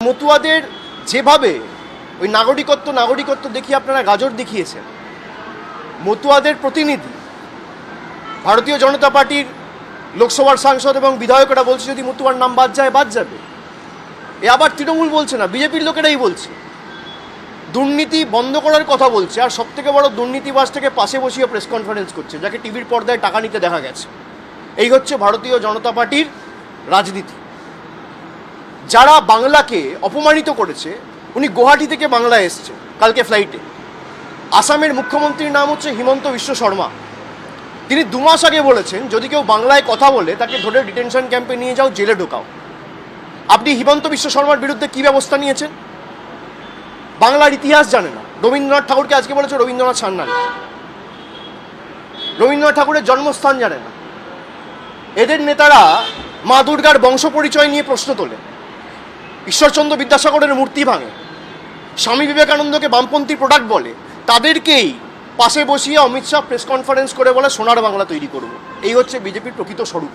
মতুয়াদের যেভাবে ওই নাগরিকত্ব দেখিয়ে আপনারা গাজর দেখিয়েছেন, মতুয়াদের প্রতিনিধি ভারতীয় জনতা পার্টির লোকসভার সাংসদ এবং বিধায়করা বলছে যদি মতুয়ার নাম বাদ যায় বাদ যাবে। এ আবার তৃণমূল বলছে না, বিজেপির লোকেরাই বলছে। দুর্নীতি বন্ধ করার কথা বলছে, আর সবথেকে বড় দুর্নীতিবাজটাকে পাশে বসিয়ে প্রেস কনফারেন্স করছে, যাকে টিভির পর্দায় টাকা নিতে দেখা গেছে। এই হচ্ছে ভারতীয় জনতা পার্টির রাজনীতি। যারা বাংলাকে অপমানিত করেছে, উনি গুয়াহাটি থেকে বাংলায় এসছে কালকে ফ্লাইটে। আসামের মুখ্যমন্ত্রীর নাম হচ্ছে হিমন্ত বিশ্ব শর্মা। তিনি 2 মাস আগে বলেছেন যদি কেউ বাংলায় কথা বলে তাকে ধরে ডিটেনশন ক্যাম্পে নিয়ে যাও, জেলে ঢোকাও। আপনি হিমন্ত বিশ্ব শর্মার বিরুদ্ধে কী ব্যবস্থা নিয়েছেন? বাংলার ইতিহাস জানে না। রবীন্দ্রনাথ ঠাকুরকে আজকে বলেছে রবীন্দ্রনাথ সান্যাল। রবীন্দ্রনাথ ঠাকুরের জন্মস্থান জানে না। এদের নেতারা মা দুর্গার বংশ পরিচয় নিয়ে প্রশ্ন তোলে, ঈশ্বরচন্দ্র বিদ্যাসাগরের মূর্তি ভাঙে, স্বামী বিবেকানন্দকে বামপন্থী প্রোডাক্ট বলে। তাদেরকেই পাশে বসিয়ে অমিত শাহ প্রেস কনফারেন্স করে বলে সোনার বাংলা তৈরি করব। এই হচ্ছে বিজেপির প্রকৃত স্বরূপ।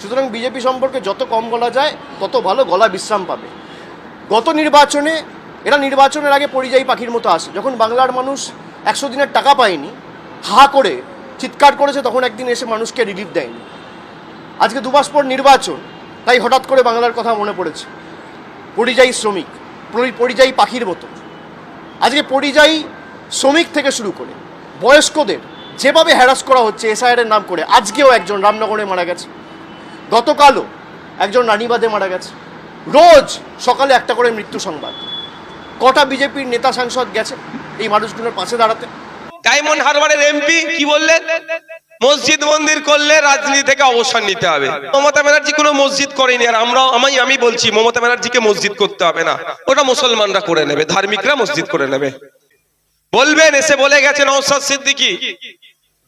সুতরাং বিজেপি সম্পর্কে যত কম বলা যায় তত ভালো, গলা বিশ্রাম পাবে। গত নির্বাচনে এরা নির্বাচনের আগে পরিযায়ী পাখির মতো আসে। যখন বাংলার মানুষ 100 দিনের টাকা পায়নি, হা করে চিৎকার করেছে, তখন একদিন এসে মানুষকে রিলিফ দেয়নি। আজকে 2 মাস পর নির্বাচন, তাই হঠাৎ করে বাংলার কথা মনে পড়েছে। পরিযায়ী শ্রমিক, পরিযায়ী পাখির মতো। আজকে পরিযায়ী শ্রমিক থেকে শুরু করে বয়স্কদের যেভাবে হ্যারাস করা হচ্ছে এসআইআরের নাম করে, আজকেও একজন রামনগরে মারা গেছে, গতকালও একজন রানীবাঁধে মারা গেছে। রোজ সকালে একটা করে মৃত্যু সংবাদ। কটা বিজেপির নেতা সাংসদ গেছে এই মানুষগুলোর পাশে দাঁড়াতে? ডায়মন্ড হারবারের এমপি কি বললেন? মসজিদ মন্দির করলে রাজনীতি থেকে অবসর নিতে হবে। মমতা ব্যানার্জি কোনো মসজিদ করেনি, আর আমি বলছি মমতা ব্যানার্জিকে মসজিদ করতে হবে না, ওটা মুসলমানরা করে নেবে, ধার্মিকরা মসজিদ করে নেবে। বলবেন, এসে বলে গেছেন নওশাদ সিদ্দিকী,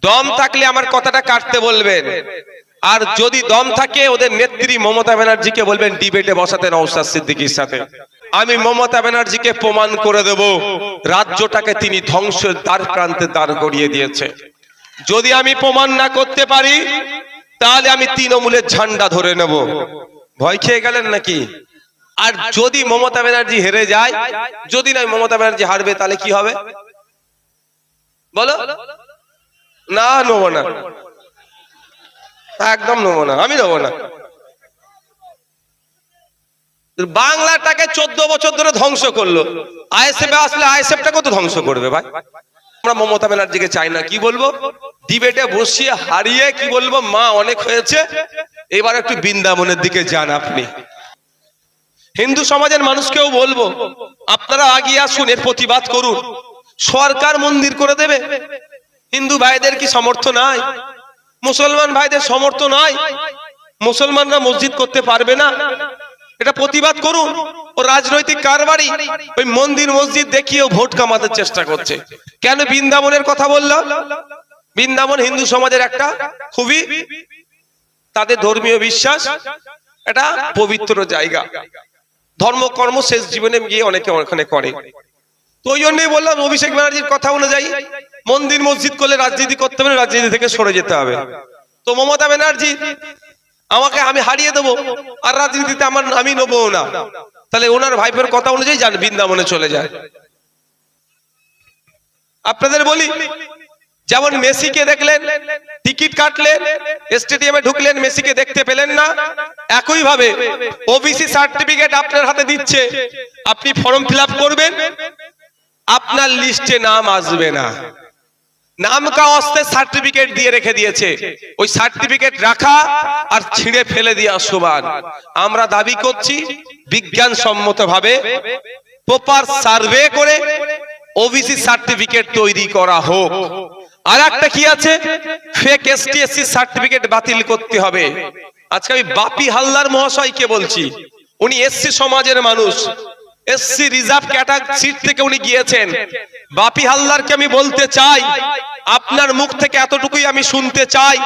দম থাকলে আমার কথাটা কাটতে বলবেন, আর যদি দম থাকে ওদের নেত্রী মমতা ব্যানার্জিকে বলবেন ডিবেটে বসাতে নওশাদ সিদ্দিকীর সাথে। আমি মমতা ব্যানার্জিকে প্রমাণ করে দেব রাজ্যটাকে তিনি ধ্বংসের দ্বার প্রান্তে দাঁড় করিয়ে দিয়েছে। যদি আমি প্রমাণ না করতে পারি তাহলে আমি তৃণমূলের ঝান্ডা ধরে নেব। ভয় খেয়ে গেলেন নাকি? আর যদি মমতা ব্যানার্জি হেরে যায়, যদি না মমতা ব্যানার্জি হারবে, তাহলে কি হবে বলো? না, নেবো না, একদম নেবো না, আমি নেবো না। বাংলাটাকে 14 বছর ধরে ধ্বংস করলো, আইএসএফ আসলে আইএসএফটাকে তো ধ্বংস করবে। ভাই, আমরা মমতা ব্যানার্জিকে চাই না। কি বলবো? ডিবেটে বসিয়ে হারিয়ে কি বলবো? মা অনেক হয়েছে, এবার একটু বৃন্দাবনের দিকে যান। আপনি হিন্দু সমাজের মানুষকেও বলবো, আপনারা আগিয়ে আসুন, এর প্রতিবাদ করুন। সরকার মন্দির করে দেবে, হিন্দু ভাইদের কি সামর্থ্য নাই? মুসলমান ভাইদের সামর্থ্য নাই? মুসলমানরা মসজিদ করতে পারবে না? এটা প্রতিবাদ করুন। ও রাজনৈতিক কারবারি, ওই মন্দির মসজিদ দেখিয়েও ভোট কামাতে চেষ্টা করছে। কেন বৃন্দাবনের কথা বললাম? বৃন্দাবন হিন্দু সমাজের একটা খুবই, তাদের ধর্মীয় বিশ্বাস, এটা পবিত্র জায়গা। ধর্মকর্ম শেষ জীবনে গিয়ে অনেকে ওখানে করে। তো ওই জন্যই বললাম, অভিষেক ব্যানার্জির কথা অনুযায়ী মন্দির মসজিদ করলে রাজনীতি করতে হবে, রাজনীতি থেকে সরে যেতে হবে। তো মমতা ব্যানার্জি আমাকে আমি হারিয়ে দেবো, আর রাজনীতিতে আমি নেবো না, তাহলে ওনার ভাইপের কথা অনুযায়ী যান, বৃন্দাবনে চলে যায়। আপনাদের বলি, যেমন মেসিকে দেখলেন, টিকিট কাটলেন, স্টেডিয়ামে ঢুকলেন, মেসিকে দেখতে পেলেন না, একই ভাবে ওবিসি সার্টিফিকেট আপনার হাতে দিচ্ছে, আপনি ফর্ম ফিল আপ করবেন, আপনার লিস্টে নাম আসবে না। নাম কা অস্তে সার্টিফিকেট দিয়ে রেখে দিয়েছে, ওই সার্টিফিকেট রাখা আর ছিঁড়ে ফেলে দেওয়া সমান। আমরা দাবি করছি বিজ্ঞান সম্মত ভাবে প্রপার সার্ভে করে ওবিসি সার্টিফিকেট তৈরি করা হোক। আর একটা কি আছে, ফেক এসটি এসসি সার্টিফিকেট বাতিল করতে হবে। আজকে আমি বাপি হালদার মহাশয়কে বলছি, উনি এসসি সমাজের মানুষ, এসসি রিজার্ভ ক্যাটাগরি সিট থেকে উনি গিয়েছেন। বাপি হালদারকে আমি বলতে চাই, আপনার মুখ থেকে এতটুকুই আমি শুনতে চাই,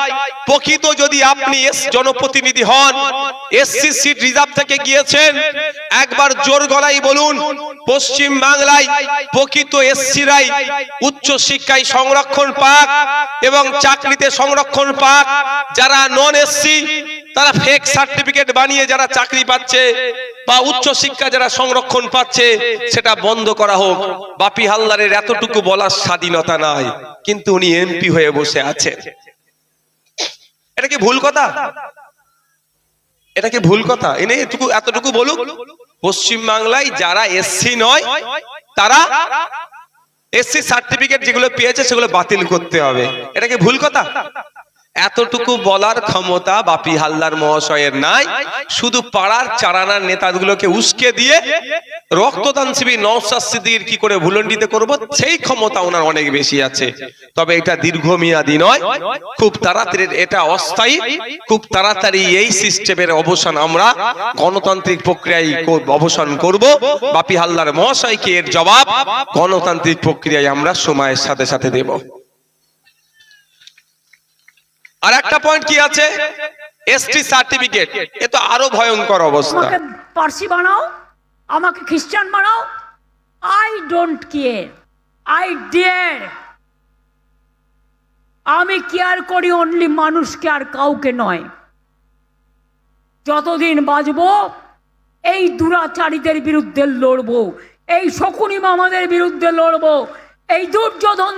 প্রকৃত যদি আপনি জনপ্রতিনিধি হন, এসসি সিট রিজার্ভ থেকে গিয়েছেন, একবার জোর গলায় বলুন পশ্চিম বাংলায় প্রকৃত এসসিরাই উচ্চ শিক্ষায় সংরক্ষণ পাক এবং চাকরিতে সংরক্ষণ পাক। যারা নন এসসি তারা ফেক সার্টিফিকেট বানিয়ে যারা চাকরি পাচ্ছে বা উচ্চ শিক্ষা যারা সংরক্ষণ পাচ্ছে সেটা বন্ধ করা হোক। বাপি হালদারের এতটুকু বলার স্বাধীনতা নাই, কিন্তু উনি এমপি হয়ে বসে আছেন। এটা কি ভুল কথা? এটা কি ভুল কথা? এনে এতটুকু বলুক, পশ্চিম বাংলায় যারা এসসি নয় তারা এসসি সার্টিফিকেট যেগুলো পেয়েছে সেগুলো বাতিল করতে হবে। এটা কি ভুল কথা? এতটুকু বলার ক্ষমতা বাপি হালদার মহাশয়ের নাই। শুধু পাড়ার চারানার নেতাগুলোকে উস্কে দিয়ে রক্তদান শিবির নওশাদ সিদ্দিকীর কি করে ভুলন্ডিত করব সেই ক্ষমতা ওনার অনেক বেশি আছে। তবে এটা দীর্ঘমেয়াদী নয়, খুব তাড়াতাড়ি এটা অস্থায়ী। খুব তাড়াতাড়ি এই সিস্টেমের অবসান আমরা গণতান্ত্রিক প্রক্রিয়ায় অবসান করব। বাপি হালদার মহাশয়কে এর জবাব গণতান্ত্রিক প্রক্রিয়ায় আমরা সময়ের সাথে সাথে দেব। আর একটা পয়েন্ট কি আছে, এসটি সার্টিফিকেট, এ তো আরো ভয়ঙ্কর অবস্থা। আমাকে পার্সি বানাও, আমাকে খ্রিস্টান বানাও, I don't care, I dare. আমি কেয়ার করি অনলি মানুষকে, আর কাউকে নয়। যতদিন বাঁচবো এই দুরাচারীদের বিরুদ্ধে লড়বো, এই শকুনি মামাদের বিরুদ্ধে লড়বো, এই দুর্যোধন